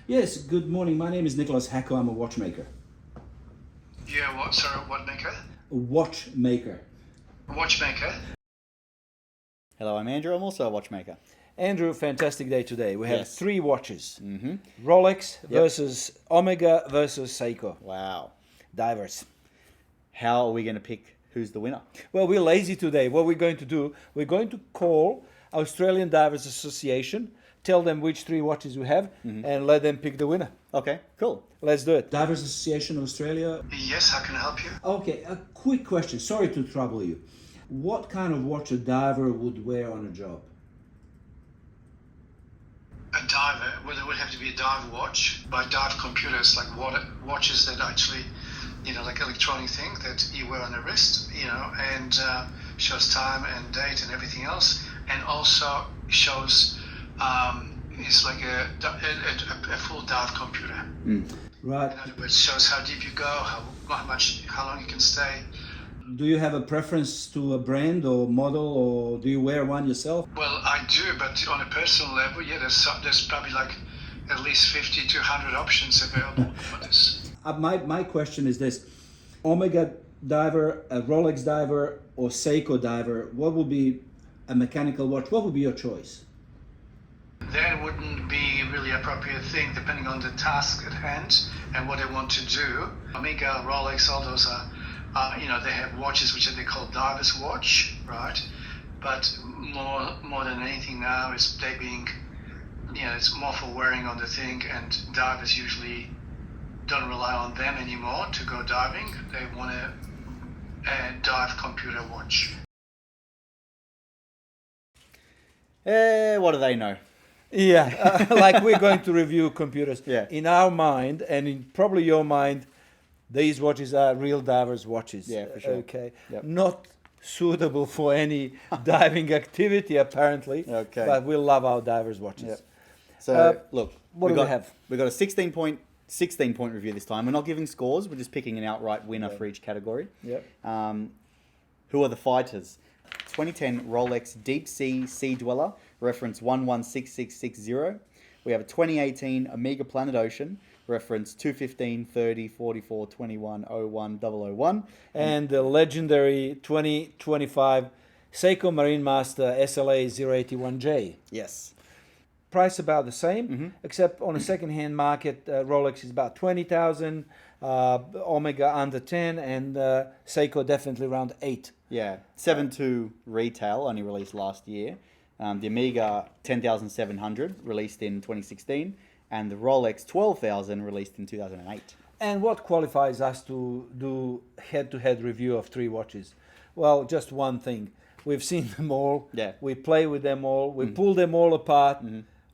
Yes, good morning. My name is Nicholas Hacko. I'm a watchmaker. Yeah, what? Sorry, what maker? A watchmaker. Watchmaker. Hello, I'm Andrew. I'm also a watchmaker. Andrew, fantastic day today. We have Yes. three watches. Rolex versus Omega versus Seiko. Wow. Divers. How are we going to pick who's the winner? Well, we're lazy today. What we're going to do, we're going to call Australian Divers Association, tell them which three watches we have, and let them pick the winner. Okay, cool. Let's do it. Divers Association of Australia. Yes, how can I help you? Okay, a quick question. Sorry to trouble you. What kind of watch a diver would wear on a job? A diver, well, it would have to be a dive watch. By dive computers, like watches that actually, like electronic thing that you wear on the wrist, and shows time and date and everything else, and also shows it's like a full dive computer. Right. In other words, shows how deep you go, how long you can stay. Do you have a preference to a brand or model, or do you wear one yourself? Well, I do, but on a personal level, yeah, there's probably like at least 50 to 100 options available for this. My question is this: Omega diver, a Rolex diver, or Seiko diver? What would be a mechanical watch? What would be your choice? That wouldn't be really appropriate thing depending on the task at hand and what they want to do. Omega, Rolex, all those are, they have watches which they call diver's watch, right? But more than anything now is they being, it's more for wearing on the thing, and divers usually don't rely on them anymore to go diving. They want a dive computer watch. What do they know? Yeah, like we're going to review computers. Yeah. In our mind, and in probably your mind, these watches are real divers' watches. Yeah, for sure. Okay. Yep. Not suitable for any diving activity, apparently. Okay. But we love our divers' watches. Yep. So, look. what do we have? We've got a 16 point review this time. We're not giving scores. We're just picking an outright winner for each category. Yep. Who are the fighters? 2010 Rolex Deepsea Sea Dweller, reference 116660. We have a 2018 Omega Planet Ocean, reference 215 30 44 21 01 001. And the legendary 2025 Seiko Marinemaster SLA 081J. Yes. Price about the same, except on a second-hand market, Rolex is about 20,000, Omega under 10, and Seiko definitely around 8. Yeah. 7.2 retail, only released last year. The Omega 10,700, released in 2016. And the Rolex 12,000, released in 2008. And what qualifies us to do head-to-head review of three watches? Well, just one thing. We've seen them all. Yeah. We play with them all. We pull them all apart.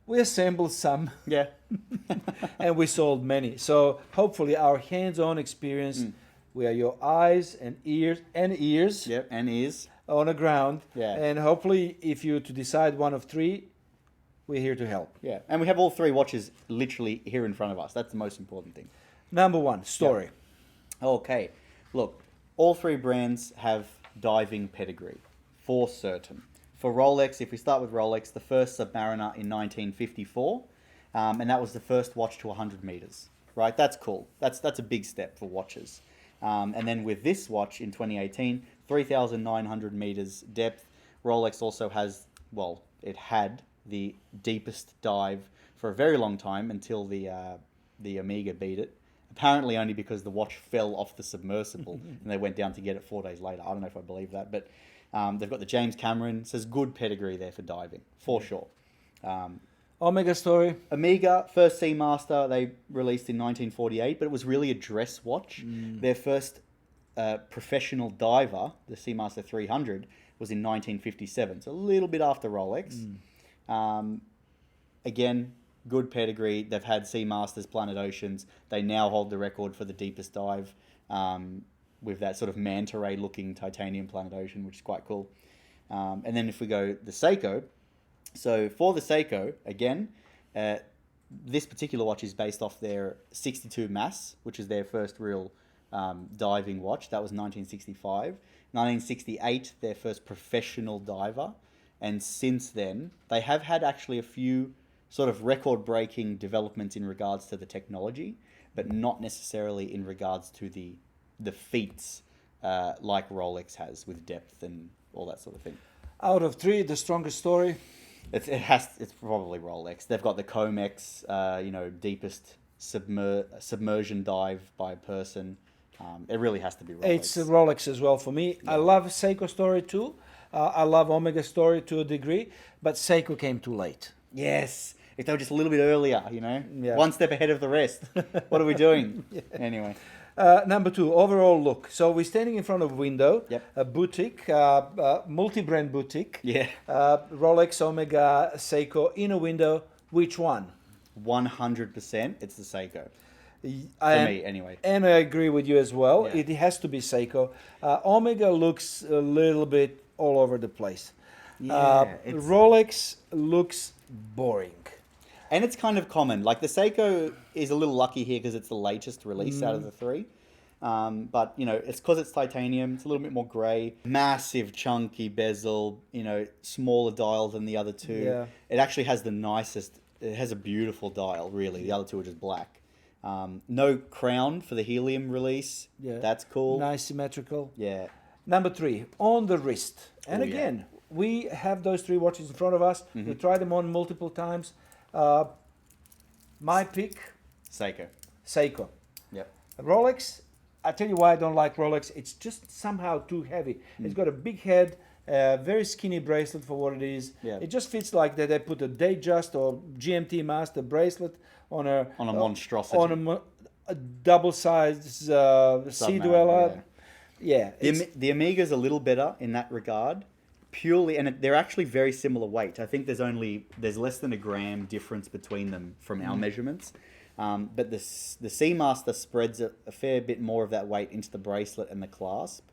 We assembled some. Yeah. And we sold many. So hopefully our hands-on experience, we are your eyes and ears Yep, and ears. on the ground. Yeah. And hopefully if you to decide one of three, we're here to help. Yeah. And we have all three watches literally here in front of us. That's the most important thing. Number one, story. Okay. Look, all three brands have diving pedigree, for certain. For Rolex, if we start with Rolex, the first Submariner in 1954, and that was the first watch to 100 meters, right? That's cool. That's a big step for watches. And then with this watch in 2018, 3,900 meters depth. Rolex also has, well, it had the deepest dive for a very long time until the Omega beat it. Apparently only because the watch fell off the submersible and they went down to get it 4 days later. I don't know if I believe that, but they've got the James Cameron. Says good pedigree there for diving, for sure. Omega story. Omega, first Seamaster, they released in 1948, but it was really a dress watch. Their first professional diver, the Seamaster 300, was in 1957, so a little bit after Rolex. Again, good pedigree. They've had Seamasters, Planet Oceans. They now hold the record for the deepest dive with that sort of manta ray looking titanium Planet Ocean, which is quite cool. And then if we go the Seiko, so for the Seiko, again, this particular watch is based off their 62 Mass, which is their first real diving watch. That was 1965. 1968, their first professional diver. And since then, they have had actually a few sort of record-breaking developments in regards to the technology, but not necessarily in regards to the feats like Rolex has with depth and all that sort of thing. Out of 3, the strongest story? It's probably Rolex. They've got the Comex, deepest submersion dive by a person. It really has to be Rolex. It's Rolex as well for me. Yeah. I love Seiko story too. I love Omega story to a degree, but Seiko came too late. Yes. If they were just a little bit earlier, Yeah. One step ahead of the rest. What are we doing? Yeah. Anyway. Number 2, overall look. So we're standing in front of a window, yep. A boutique, multi-brand boutique. Yeah. Rolex, Omega, Seiko in a window. Which one? 100%. It's the Seiko. For me, anyway. And I agree with you as well. Yeah. It has to be Seiko. Omega looks a little bit all over the place. Yeah, Rolex looks boring. And it's kind of common. Like the Seiko is a little lucky here because it's the latest release out of the 3. But, it's because it's titanium. It's a little bit more grey. Massive, chunky bezel, smaller dial than the other 2. Yeah. It actually has the nicest, it has a beautiful dial, really. The other 2 are just black. No crown for the Helium release. Yeah. That's cool. Nice, symmetrical. Yeah. Number 3, on the wrist. And again, we have those 3 watches in front of us. Mm-hmm. We tried them on multiple times. My pick, Seiko. Yep. Rolex, I tell you why I don't like Rolex. It's just somehow too heavy. It's got a big head, very skinny bracelet for what it is. Yeah. It just fits like that. They put a Datejust or GMT Master bracelet on a monstrosity. On a double-sized Sea Dweller. Yeah. The Omega's a little better in that regard. Purely, and they're actually very similar weight. I think there's less than a gram difference between them from our measurements. But the Seamaster spreads a fair bit more of that weight into the bracelet and the clasp,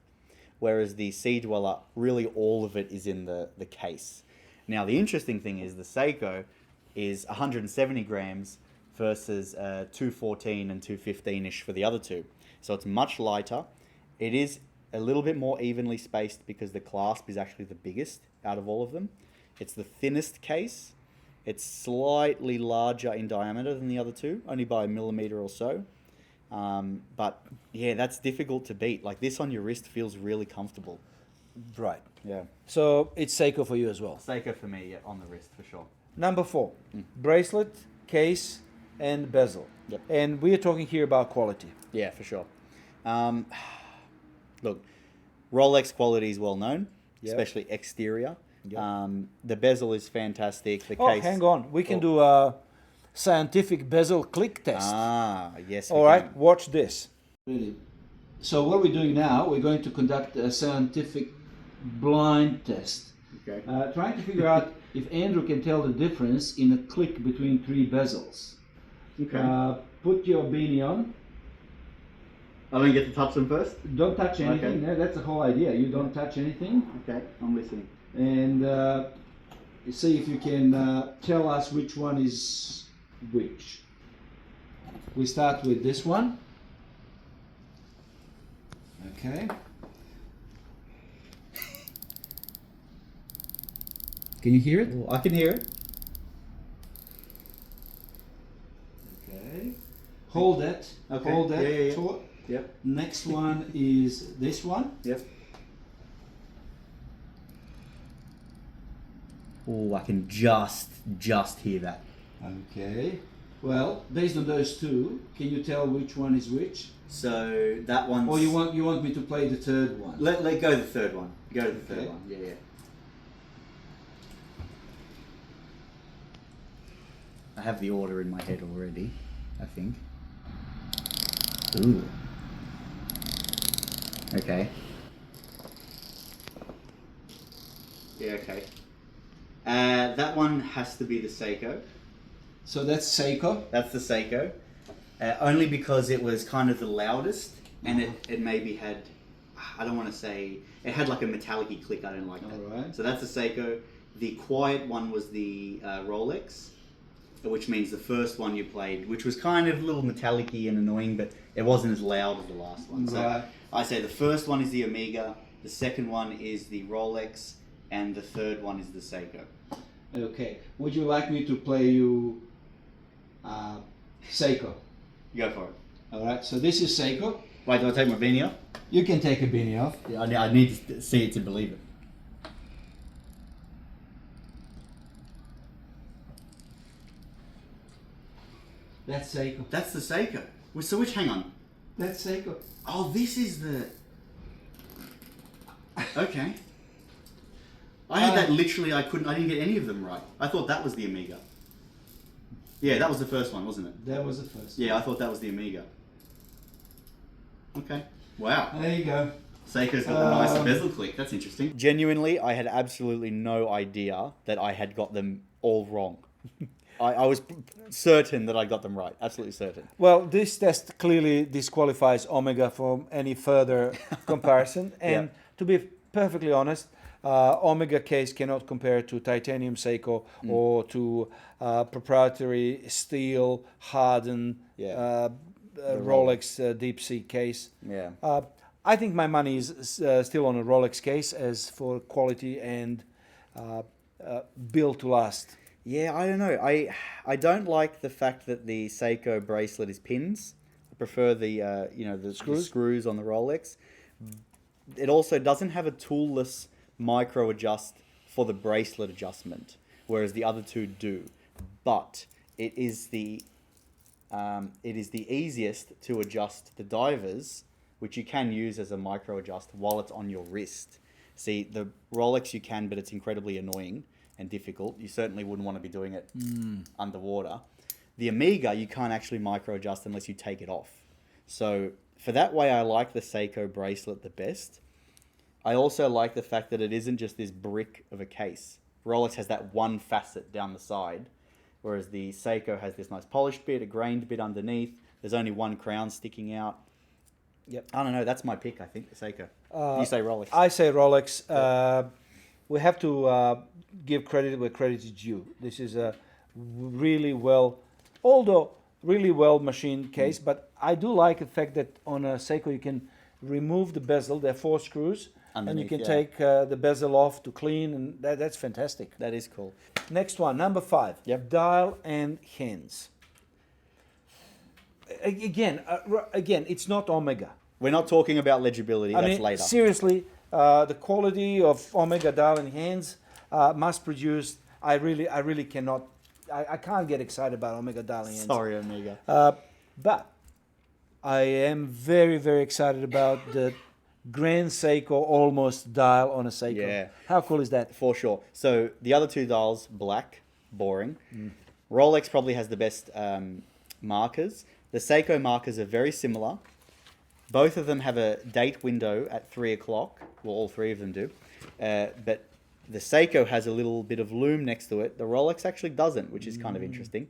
whereas the Sea Dweller, really all of it is in the case. Now, the interesting thing is the Seiko is 170 grams versus 214 and 215-ish for the other 2. So it's much lighter. It is a little bit more evenly spaced because the clasp is actually the biggest out of all of them. It's the thinnest case. It's slightly larger in diameter than the other 2, only by a millimeter or so. But yeah, that's difficult to beat. Like this on your wrist feels really comfortable. Right. Yeah. So it's Seiko for you as well. Seiko for me, yeah, on the wrist for sure. Number 4, bracelet, case, and bezel. Yep. And we are talking here about quality. Yeah, for sure. Look, Rolex quality is well known, especially exterior. Yep. The bezel is fantastic. The case. Hang on. We can do a scientific bezel click test. Yes. All right, watch this. Really. So what we're doing now, we're going to conduct a scientific blind test. Okay. Trying to figure out if Andrew can tell the difference in a click between 3 bezels. Okay. Put your beanie on. I don't get to touch them first? Don't touch anything. Okay. No, that's the whole idea. You don't touch anything. Okay, I'm listening. And see if you can tell us which one is which. We start with this one. Okay. Can you hear it? Oh, I can hear it. Okay. Hold that. Okay. Hold that. Yeah. Taut. Yep. Next one is this one. Yep. Oh, I can just hear that. Okay. Well, based on those 2, can you tell which one is which? So that one's... Or you want me to play the 3rd one? Let go the 3rd one. Go to the 3rd one. Yeah. I have the order in my head already, I think. Ooh. Okay. Yeah, okay. That one has to be the Seiko. So that's Seiko? That's the Seiko. Only because it was kind of the loudest, and it maybe had, I don't want to say, it had like a metallic-y click, I don't like that. Alright. So that's the Seiko. The quiet one was the Rolex, which means the first one you played, which was kind of a little metallic-y and annoying, but it wasn't as loud as the last one. So Right. I say the first one is the Omega, the second one is the Rolex, and the third one is the Seiko. Okay. Would you like me to play you Seiko? Go for it. All right. So this is Seiko. Wait, do I take my beanie off? You can take a beanie off. Yeah, I need to see it to believe it. That's Seiko. That's the Seiko. Well, so which, hang on. That's Seiko. Oh, this is the... Okay. I had that literally, I didn't get any of them right. I thought that was the Amiga. Yeah, that was the first one, wasn't it? That was the first. Yeah, I thought that was the Amiga. Okay. Wow. There you go. Seiko's got the nice bezel click. That's interesting. Genuinely, I had absolutely no idea that I had got them all wrong. I was certain that I got them right. Absolutely certain. Well, this test clearly disqualifies Omega from any further comparison. And to be perfectly honest, Omega case cannot compare to titanium Seiko or to proprietary steel hardened Rolex Deepsea case. Yeah. I think my money is still on a Rolex case as for quality and built to last. Yeah, I don't know. I don't like the fact that the Seiko bracelet is pins. I prefer the the screws on the Rolex. It also doesn't have a toolless micro adjust for the bracelet adjustment, whereas the other two do. But it is the easiest to adjust the divers, which you can use as a micro adjust while it's on your wrist. See, the Rolex you can, but it's incredibly annoying and difficult. You certainly wouldn't want to be doing it underwater. The Amiga, you can't actually micro adjust unless you take it off. So for that way, I like the Seiko bracelet the best. I also like the fact that it isn't just this brick of a case. Rolex has that one facet down the side, whereas the Seiko has this nice polished bit, a grained bit underneath. There's only one crown sticking out. Yep. I don't know. That's my pick, I think, the Seiko. You say Rolex. I say Rolex. We have to give credit where credit is due. This is a really well machined case, but I do like the fact that on a Seiko you can remove the bezel. There are 4 screws, and you can take the bezel off to clean, and that's fantastic. That is cool. Next one, number 5. Yep. Dial and hands. Again, it's not Omega. We're not talking about legibility. That's later. Seriously, the quality of Omega dial and hands, mass produced. I really cannot. I can't get excited about Omega dial and hands. Sorry, Omega. But I am very, very excited about the Grand Seiko almost dial on a Seiko. Yeah. How cool is that? For sure. So the other two dials, black, boring. Rolex probably has the best markers. The Seiko markers are very similar. Both of them have a date window at 3 o'clock. Well, all 3 of them do. But the Seiko has a little bit of lume next to it. The Rolex actually doesn't, which is kind of interesting.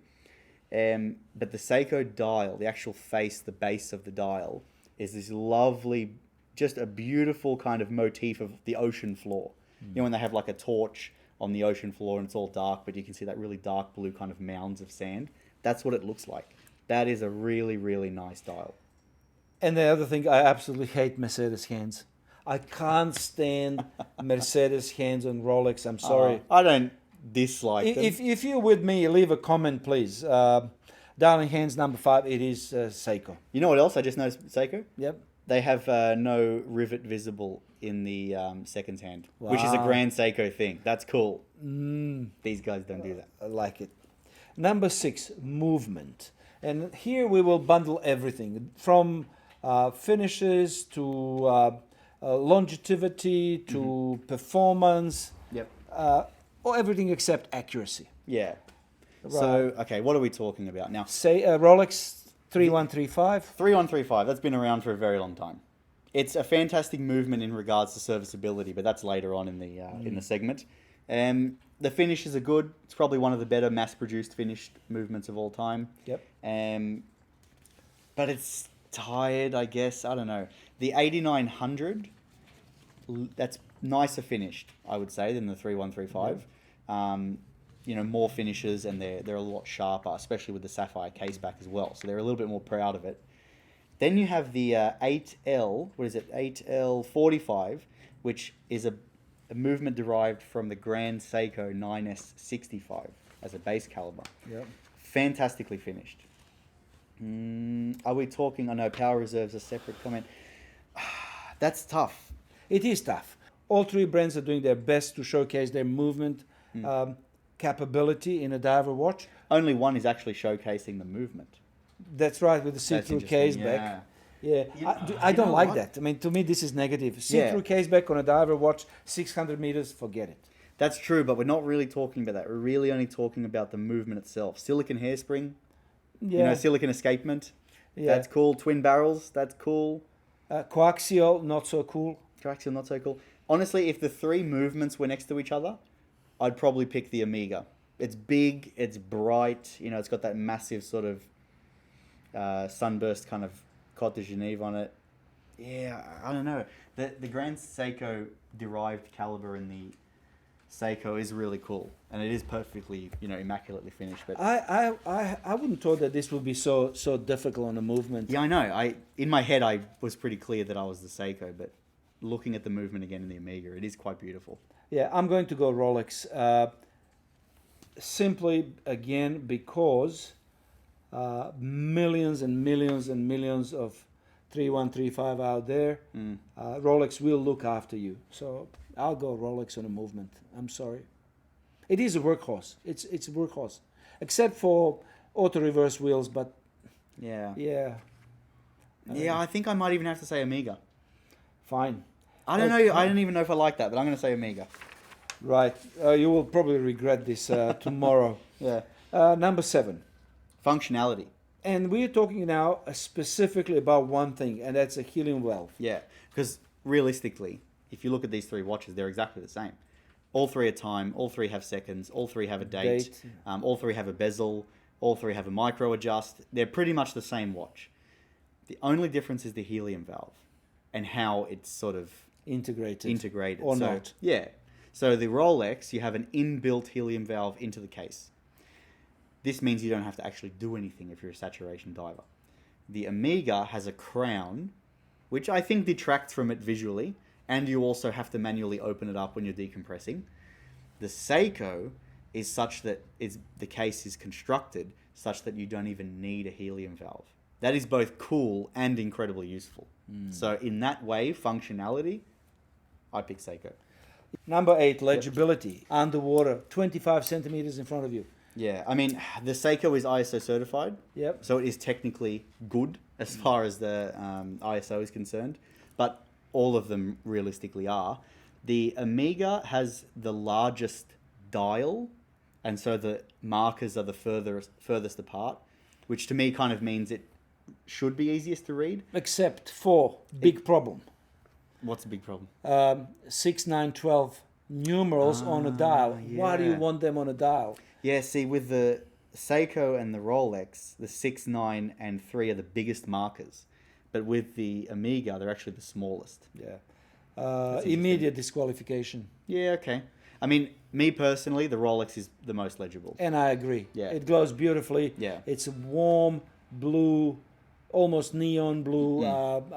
But the Seiko dial, the actual face, the base of the dial, is this lovely, just a beautiful kind of motif of the ocean floor. You know, when they have like a torch on the ocean floor and it's all dark, but you can see that really dark blue kind of mounds of sand. That's what it looks like. That is a really, really nice dial. And the other thing, I absolutely hate Mercedes hands. I can't stand Mercedes hands on Rolex. I'm sorry. I don't dislike them. If you're with me, leave a comment, please. Darling hands number 5. It is Seiko. You know what else I just noticed, Seiko? Yep. They have no rivet visible in the seconds hand, which is a Wow. Grand Seiko thing. That's cool. These guys don't do that. I like it. Number 6, movement. And here we will bundle everything from finishes to longevity to performance. Yep. Or everything except accuracy. Yeah. So, okay, what are we talking about now? Say Rolex 3135. 3135, that's been around for a very long time. It's a fantastic movement in regards to serviceability, but that's later on in the segment. The finishes are good. It's probably one of the better mass-produced finished movements of all time. Yep. But it's tired, I guess. I don't know. The 8900, that's nicer finished, I would say, than the 3135. More finishes, and they're a lot sharper, especially with the sapphire case back as well. So they're a little bit more proud of it. Then you have the 8L, 8L45, which is a a movement derived from the Grand Seiko 9S65 as a base caliber. Yep. Fantastically finished. Are we talking? I know power reserves a separate comment. That's tough. It is tough. All three brands are doing their best to showcase their movement capability in a diver watch. Only one is actually showcasing the movement. That's right, with the see-through case back. Yeah, I don't like that. I mean, to me, this is negative. See-through case back on a diver watch, 600 meters, forget it. That's true, but we're not really talking about that. We're really only talking about the movement itself. Silicon hairspring, silicon escapement. Yeah. That's cool. Twin barrels, that's cool. Coaxial, not so cool. Coaxial, not so cool. Honestly, if the three movements were next to each other, I'd probably pick the Omega. It's big, it's bright, it's got that massive sort of sunburst kind of Côte de Genève on it. Yeah, I don't know. The Grand Seiko derived caliber in the Seiko is really cool, and it is perfectly, immaculately finished. But I wouldn't thought that this would be so difficult on the movement. Yeah, I know. In my head, I was pretty clear that I was the Seiko, but looking at the movement again in the Omega, it is quite beautiful. Yeah, I'm going to go Rolex. Simply, again, because millions and millions and millions of 3135 out there, Rolex will look after you. So I'll go Rolex on a movement. I'm sorry. It is a workhorse. It's a workhorse, except for auto reverse wheels. But yeah. I think I might even have to say Omega. Fine. I don't know. I don't even know if I like that, but I'm going to say Omega. Right. You will probably regret this tomorrow. Yeah. Number 7. Functionality. And we're talking now specifically about one thing, and that's a helium valve. Yeah, because realistically, if you look at these three watches, they're exactly the same. All three are time, all three have seconds, all three have a date. All three have a bezel, all three have a micro adjust. They're pretty much the same watch. The only difference is the helium valve and how it's sort of integrated. Or not. Yeah. So the Rolex, you have an inbuilt helium valve into the case. This means you don't have to actually do anything if you're a saturation diver. The Omega has a crown, which I think detracts from it visually, and you also have to manually open it up when you're decompressing. The Seiko is such that the case is constructed such that you don't even need a helium valve. That is both cool and incredibly useful. So in that way, functionality, I pick Seiko. Number 8, legibility. Underwater, 25 centimeters in front of you. Yeah, I mean, the Seiko is ISO certified. Yep. So it is technically good as far as the ISO is concerned, but all of them realistically are. The Omega has the largest dial, and so the markers are the furthest apart, which to me kind of means it should be easiest to read. Except for big problem. What's the big problem? 6, 9, 12 numerals on a dial. Yeah. Why do you want them on a dial? Yeah, see, with the Seiko and the Rolex, the 6, 9, and 3 are the biggest markers. But with the Omega, they're actually the smallest. Yeah. Immediate disqualification. Yeah, okay. I mean, me personally, the Rolex is the most legible. And I agree. Yeah. It glows beautifully. Yeah. It's a warm blue, almost neon blue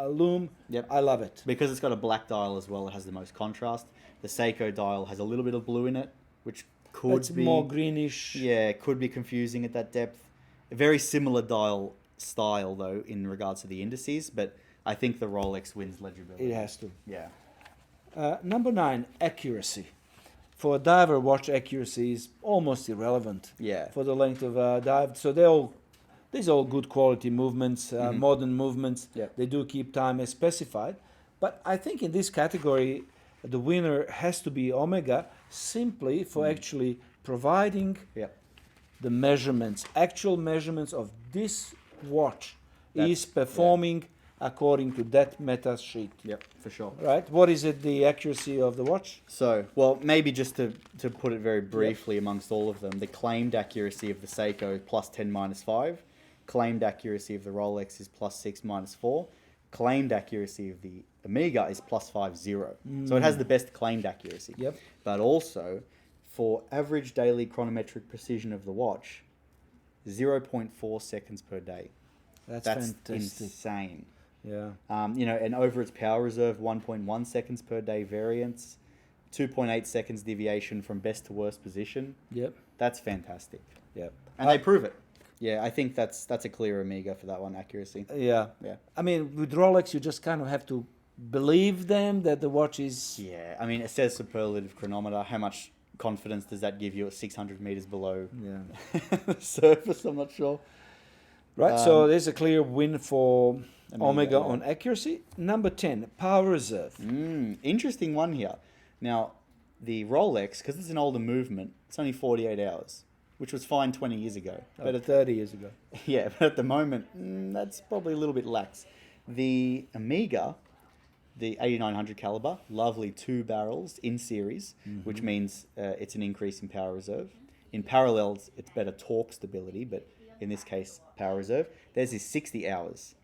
lume. Yep. I love it. Because it's got a black dial as well, it has the most contrast. The Seiko dial has a little bit of blue in it, which could be more greenish. Yeah, could be confusing at that depth. A very similar dial style, though, in regards to the indices, but I think the Rolex wins legibility. It has to. Yeah. Number 9, accuracy. For a diver watch, accuracy is almost irrelevant. Yeah. For the length of dive. So these are all good quality movements, modern movements. Yep. They do keep time as specified. But I think in this category, the winner has to be Omega, simply for actually providing the measurements, actual measurements of this watch is performing according to that meta sheet. Yep, for sure. Right? What is it, the accuracy of the watch? So, well, maybe just to put it very briefly amongst all of them, the claimed accuracy of the Seiko plus 10 minus 5, claimed accuracy of the Rolex is plus 6 minus 4, claimed accuracy of the Omega is plus 5, 0. So it has the best claimed accuracy. Yep. But also, for average daily chronometric precision of the watch, 0.4 seconds per day. That's fantastic. Insane. Yeah. And over its power reserve, 1.1 seconds per day variance. 2.8 seconds deviation from best to worst position. Yep. That's fantastic. Yep. And they prove it. Yeah, I think that's a clear Omega for that one, accuracy. Yeah. Yeah. I mean, with Rolex, you just kind of have to believe them that the watch is... Yeah, I mean, it says superlative chronometer. How much confidence does that give you at 600 meters below the surface? I'm not sure. Right, so there's a clear win for Omega yeah. on accuracy. Number 10, power reserve. Interesting one here. Now, the Rolex, because it's an older movement, it's only 48 hours, which was fine 20 years ago. But 30 years ago. Yeah, but at the moment, that's probably a little bit lax. The Omega, the 8900 caliber, lovely 2 barrels in series, which means it's an increase in power reserve. In parallels, it's better torque stability, but in this case, power reserve. There's is 60 hours.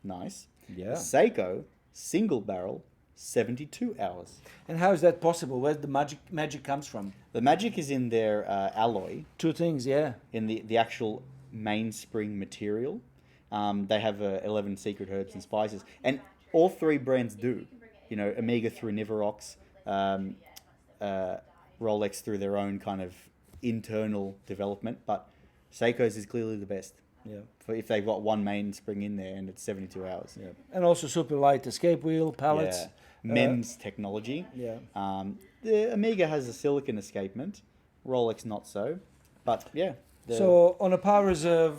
Nice. Yeah. Seiko, single barrel, 72 hours. And how is that possible? Where the magic comes from? The magic is in their alloy, Two things, yeah. in the actual mainspring material. They have 11 secret herbs and spices. And all 3 brands do. You know, Omega through Nivarox, Rolex through their own kind of internal development. But Seiko's is clearly the best. Yeah. For if they've got one mainspring in there and it's 72 hours. Yeah. And also super light escape wheel, pallets. Yeah. MEMS technology. Yeah. The Omega has a silicon escapement. Rolex not so. But yeah. So on a power reserve,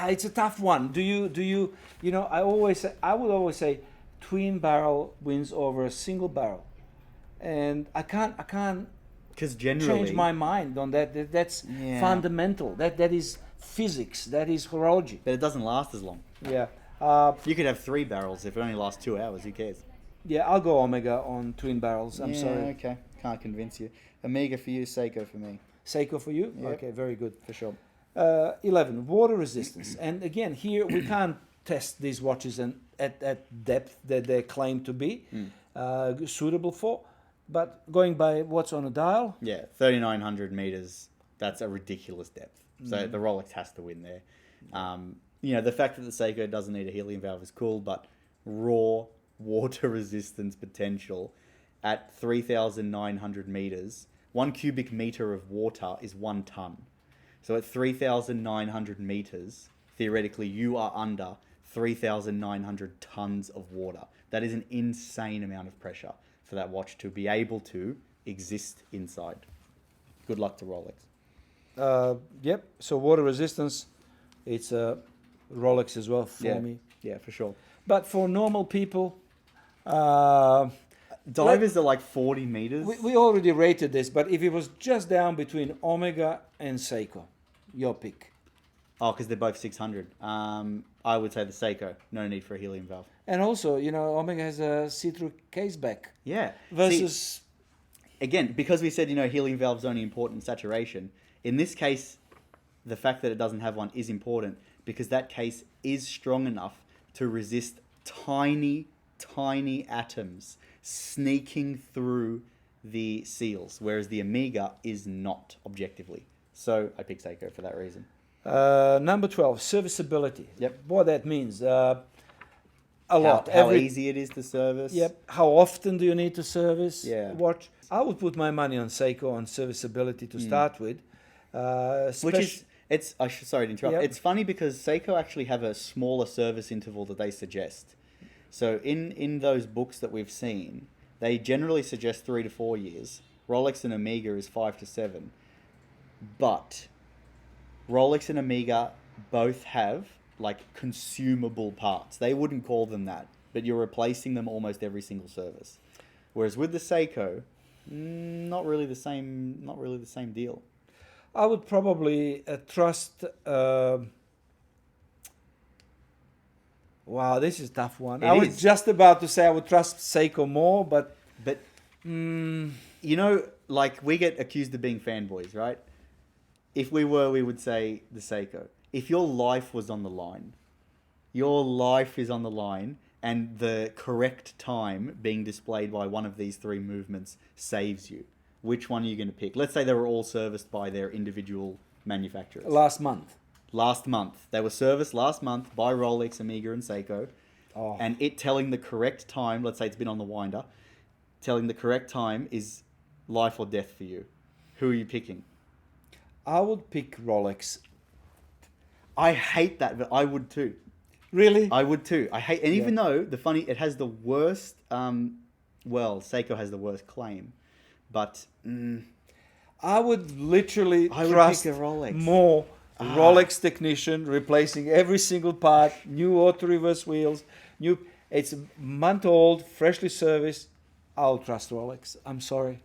it's a tough one. You know, I would always say twin barrel wins over a single barrel. And I can't because generally change my mind on that. That's Yeah. fundamental. That is physics. That is horology. but it doesn't last as long. Yeah. You could have 3 barrels if it only lasts 2 hours. Who cares? Yeah, I'll go Omega on twin barrels. I'm sorry. Okay, can't convince you. Omega for you, Seiko for me. Seiko for you? Yep. Okay, very good. For sure. 11, water resistance. And again, here we can't test these watches at depth that they claim to be suitable for. But going by what's on a dial, Yeah, 3,900 meters. That's a ridiculous depth. So the Rolex has to win there. You know, the fact that the Seiko doesn't need a helium valve is cool, but raw water resistance potential at 3,900 meters, 1 cubic meter of water is 1 ton. So at 3,900 meters, theoretically, you are under 3,900 tons of water. That is an insane amount of pressure for that watch to be able to exist inside. Good luck to Rolex. yep. So water resistance, it's a Rolex as well for me. Yeah, for sure. But for normal people, Divers are like 40 meters. we already rated this. But if it was just down between Omega and Seiko, your pick. Oh, because they're both 600. I would say the Seiko. No need for a helium valve. And also, you know, Omega has a see-through case back Yeah. versus. See, again, because we said, you know, helium valve's only important in saturation. In this case, the fact that it doesn't have one is important because that case is strong enough to resist tiny, tiny atoms sneaking through the seals, whereas the Omega is not objectively. So I picked Seiko for that reason. Number 12, serviceability. Yep. What that means. A lot. How easy it is to service. Yep. How often do you need to service? Yeah. Watch. I would put my money on Seiko on serviceability to start with. Which is, sorry to interrupt. Yep. It's funny because Seiko actually have a smaller service interval that they suggest. So in those books that we've seen, they generally suggest 3 to 4 years. Rolex and Omega is 5 to 7. But Rolex and Omega both have like consumable parts. They wouldn't call them that, but you're replacing them almost every single service. Whereas with the Seiko, not really the same deal. I would probably trust. Wow, this is a tough one. I was just about to say I would trust Seiko more, but you know, like we get accused of being fanboys, right? If we were, we would say the Seiko. If your life was on the line, your life is on the line, and the correct time being displayed by one of these 3 movements saves you, which one are you going to pick? Let's say they were all serviced by their individual manufacturers. last month. Last month. They were serviced last month by Rolex, Omega, and Seiko. Oh. And it telling the correct time, let's say it's been on the winder, telling the correct time is life or death for you, who are you picking? I would pick Rolex. I hate that, but I would too. Really? I would too. I hate, and even though it has the worst. Seiko has the worst claim, but I would literally I would trust pick a Rolex. more Rolex technician replacing every single part, new auto reverse wheels, it's a month old, freshly serviced. I'll trust Rolex. I'm sorry.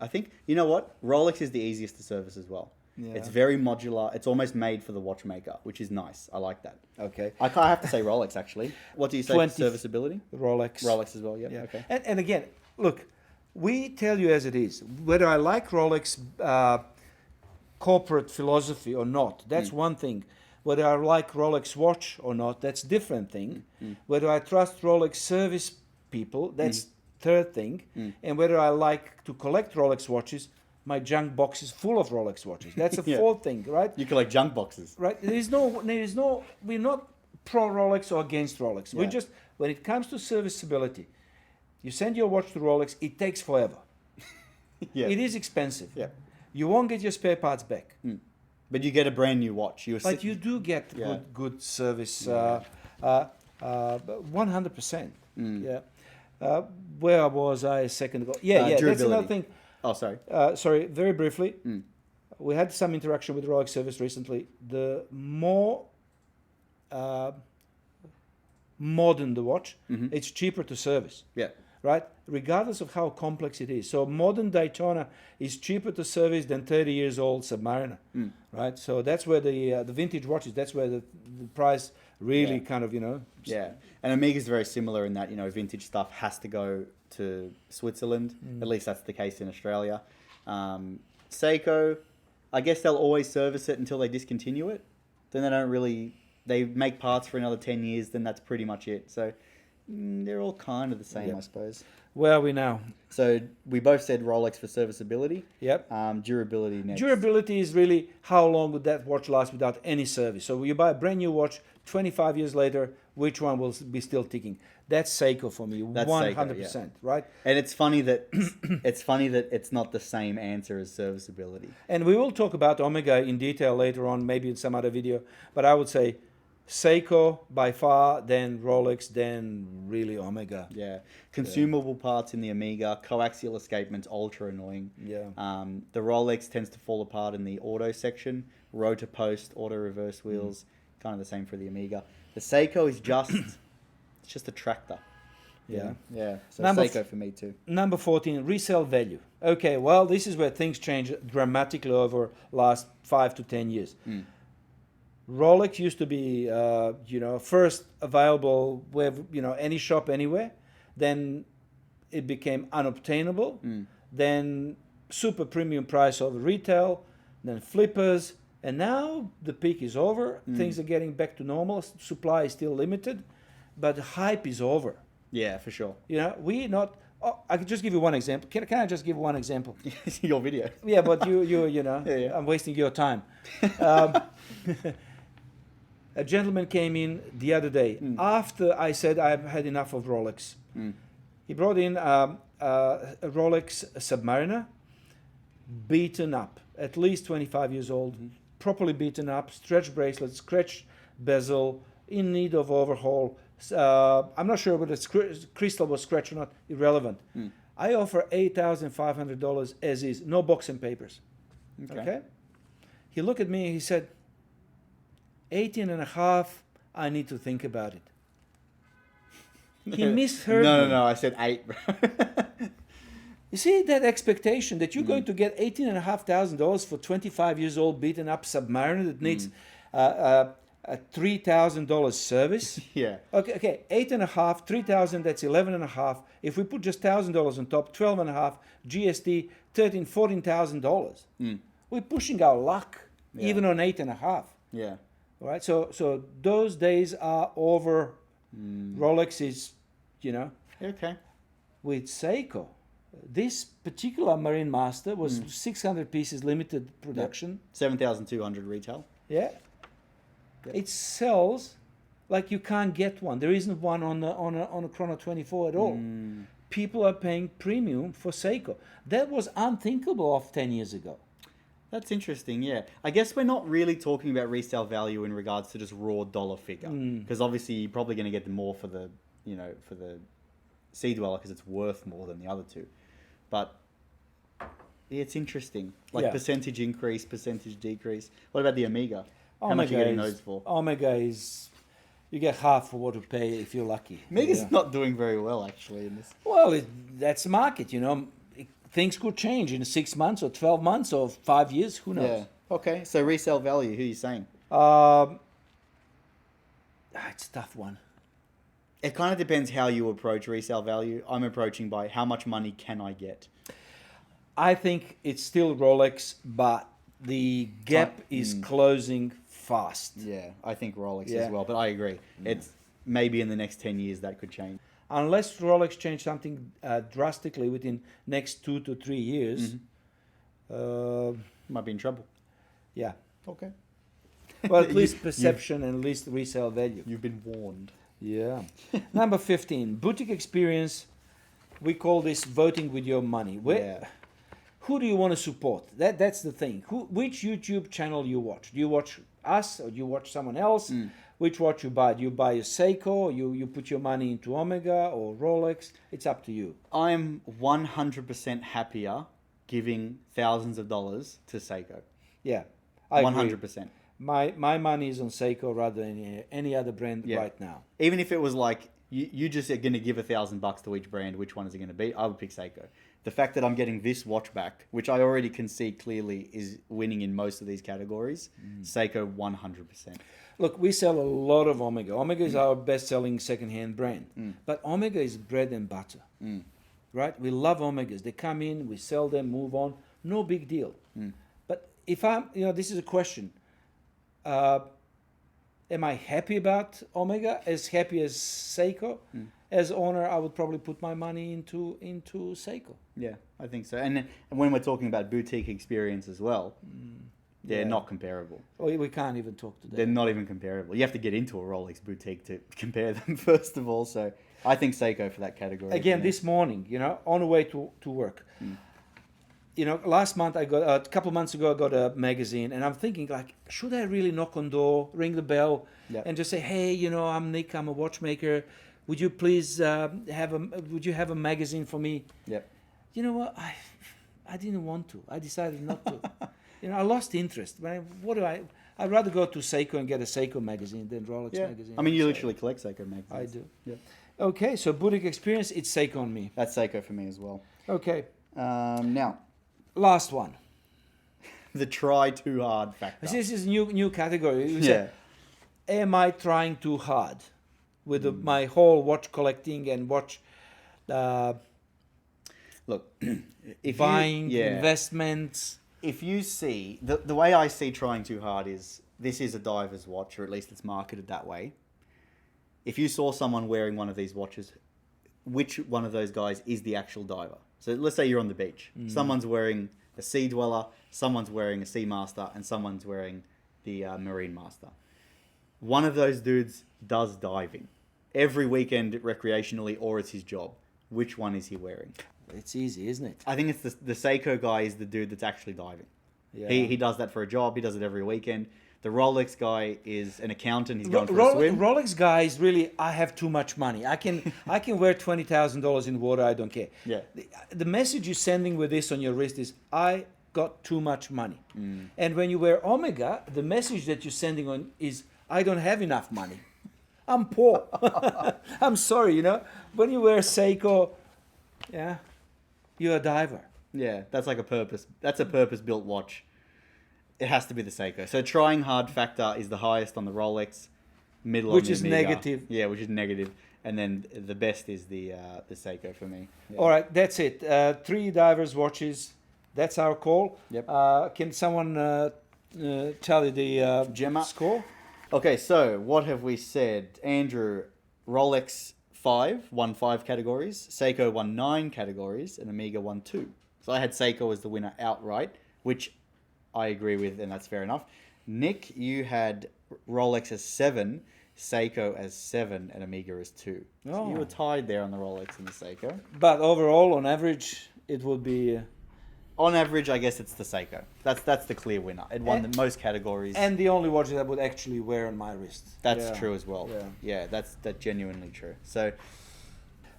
I think, you know what? Rolex is the easiest to service as well. Yeah. It's very modular. It's almost made for the watchmaker, which is nice. I like that. Okay. I have to say Rolex, actually. What do you say for serviceability? Rolex. Rolex as well, yeah. Yeah. Okay. And again, look, we tell you as it is. Whether I like Rolex corporate philosophy or not, that's one thing. Whether I like Rolex watch or not, that's different thing. Whether I trust Rolex service people, that's third thing. And whether I like to collect Rolex watches, my junk box is full of Rolex watches. That's a fourth thing, right? You collect junk boxes. Right. We're not pro Rolex or against Rolex. We just, when it comes to serviceability, you send your watch to Rolex, it takes forever. It is expensive. Yeah. You won't get your spare parts back. But you get a brand new watch. But you do get good service, 100%. Yeah. Where was I a second ago? That's another thing. Oh, sorry. Sorry, very briefly. We had some interaction with Rolex service recently. The more modern the watch, it's cheaper to service. Yeah. Right? Regardless of how complex it is. So modern Daytona is cheaper to service than 30 years old Submariner. Right? So that's where the vintage watches, that's where the price really kind of, Yeah. And Omega is very similar in that, vintage stuff has to go to Switzerland. At least that's the case in Australia. Seiko, I guess they'll always service it until they discontinue it. Then they make parts for another 10 years, then that's pretty much it. So they're all kind of the same, I suppose. Where are we now? So we both said Rolex for serviceability. Yep. Durability next. Durability is really how long would that watch last without any service. So you buy a brand new watch, 25 years later, which one will be still ticking? That's Seiko for me, That's 100%, Seiko, right? And it's funny that it's not the same answer as serviceability. And we will talk about Omega in detail later on, maybe in some other video. But I would say Seiko by far, then Rolex, then really Omega. Yeah. Consumable parts in the Omega, coaxial escapements, ultra annoying. Yeah. The Rolex tends to fall apart in the auto section, rotor post, auto reverse wheels, kind of the same for the Omega. The Seiko is it's just a tractor. Yeah. Yeah. So Number Seiko for me too. Number 14, resale value. Okay, well, this is where things change dramatically over last 5 to 10 years. Rolex used to be, first available with, any shop anywhere. Then it became unobtainable. Then super premium price over retail. Then flippers. And now the peak is over. Things are getting back to normal. Supply is still limited, but the hype is over. Yeah, for sure. I could just give you one example. Can I just give one example? Your video. Yeah, but you Yeah. I'm wasting your time. A gentleman came in the other day after I said I've had enough of Rolex. He brought in a Rolex Submariner, beaten up, at least 25 years old, properly beaten up, stretch bracelet, scratch bezel, in need of overhaul. I'm not sure whether the crystal was scratched or not, irrelevant. I offer $8,500 as is, no box and papers. Okay? He looked at me and he said, 18 and a half, I need to think about it. He misheard me. No, I said 8, bro. You see that expectation that you're going to get $18,500 for 25 years old beaten up Submariner that needs a $3,000 service? Yeah. Okay, 8.5, 3,000, that's 11.5. If we put just $1,000 on top, 12.5, GST, $14,000. We're pushing our luck, even on 8.5. Yeah. All right, so those days are over. Rolex is, Okay. with Seiko. This particular Marinemaster was 600 pieces limited production. 7,200 retail. Yeah. It sells like you can't get one. There isn't one on a Chrono 24 at all. people are paying premium for Seiko. That was unthinkable of 10 years ago. That's interesting, yeah. I guess we're not really talking about resale value in regards to just raw dollar figure. Because obviously you're probably going to get more for the, for the Sea Dweller because it's worth more than the other two. But yeah, it's interesting. Like percentage increase, percentage decrease. What about the Omega? How much are you getting those for? Omega is... You get half for what you pay if you're lucky. Omega's not doing very well, actually, in this. Well, that's the market, Things could change in 6 months or 12 months or 5 years. Who knows? Yeah. Okay, so resale value, who are you saying? It's a tough one. It kind of depends how you approach resale value. I'm approaching by how much money can I get? I think it's still Rolex, but the gap is closing fast. Yeah, I think Rolex as well, but I agree. It's maybe in the next 10 years that could change. Unless Rolex change something drastically within next 2 to 3 years, Might be in trouble. Yeah. Okay. Well, at least perception and at least resale value. You've been warned. Yeah. Number 15, boutique experience. We call this voting with your money. Who do you want to support? That's the thing. Which YouTube channel you watch? Do you watch us or do you watch someone else? Which watch you buy? Do you buy a Seiko or you put your money into Omega or Rolex? It's up to you. I'm 100% happier giving thousands of dollars to Seiko. Yeah, I 100%. My money is on Seiko rather than any other brand right now. Even if it was like, you just are going to give $1,000 to each brand, which one is it going to be? I would pick Seiko. The fact that I'm getting this watch back, which I already can see clearly is winning in most of these categories, Seiko 100%. Look, we sell a lot of Omega. Omega is our best-selling second-hand brand. But Omega is bread and butter, right? We love Omegas. They come in, we sell them, move on. No big deal. But if I'm, this is a question. Am I happy about Omega? As happy as Seiko? As owner, I would probably put my money into Seiko. Yeah, I think so. And when we're talking about boutique experience as well, they're not comparable. Well, we can't even talk to them. They're not even comparable. You have to get into a Rolex boutique to compare them, first of all. So I think Seiko for that category. Again, this morning, on the way to work. Last month a couple of months ago, I got a magazine, and I'm thinking should I really knock on door, ring the bell, and just say, hey, I'm Nick, I'm a watchmaker. Would you please would you have a magazine for me? Yep. You know what? I didn't want to. I decided not to. I lost interest. I'd rather go to Seiko and get a Seiko magazine than Rolex magazine. I mean, you literally collect Seiko magazines. I do. Yeah. Okay, so boutique experience, it's Seiko on me. That's Seiko for me as well. Okay. Now, last one. The try too hard factor. This is new category. Am I trying too hard with my whole watch collecting and watch look, if buying investments? If you see the way I see trying too hard is this is a diver's watch, or at least it's marketed that way. If you saw someone wearing one of these watches, which one of those guys is the actual diver? So let's say you're on the beach. Someone's wearing a Sea Dweller, someone's wearing a Seamaster, and someone's wearing the Marinemaster. One of those dudes does diving every weekend recreationally, or it's his job. Which one is he wearing? It's easy, isn't it? I think it's the Seiko guy is the dude that's actually diving. Yeah. He does that for a job. He does it every weekend. The Rolex guy is an accountant. He's going for a swim. Rolex guy is really, I have too much money. I can wear $20,000 in water. I don't care. Yeah. The message you're sending with this on your wrist is, I got too much money. And when you wear Omega, the message that you're sending on is, I don't have enough money. I'm poor. I'm sorry, When you wear Seiko, you're a diver. Yeah, that's like a purpose-built watch. It has to be the Seiko. So trying hard factor is the highest on the Rolex, middle which on the is Omega. negative. Yeah, which is negative, and then the best is the Seiko for me. Yeah. All right, that's it. 3 divers watches. That's our call. Yep. Can someone tell you the Gemma score? Okay, so what have we said? Andrew, Rolex won 5 categories, Seiko won 9 categories, and Omega won 2. So I had Seiko as the winner outright, which I agree with, and that's fair enough. Nick, you had Rolex as 7, Seiko as 7, and Omega as 2. So Oh. you were tied there on the Rolex and the Seiko. But overall, on average, it would be. On average, I guess it's the Seiko. That's the clear winner. It won the most categories. And the only watch that I would actually wear on my wrist. That's Yeah. true as well. Yeah. That's genuinely true. So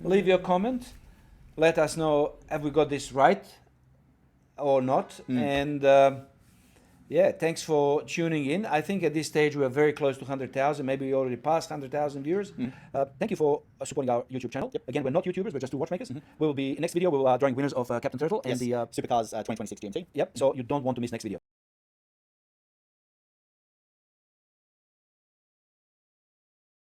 Leave your comment. Let us know, have we got this right or not? And thanks for tuning in. I think at this stage we are very close to 100,000. Maybe we already passed 100,000 viewers. Thank you for supporting our YouTube channel. Again, we're not YouTubers, we're just two watchmakers. We will be, next video, we will drawing winners of Captain Turtle and the Supercars 2026 GMT. Yep, so you don't want to miss next video.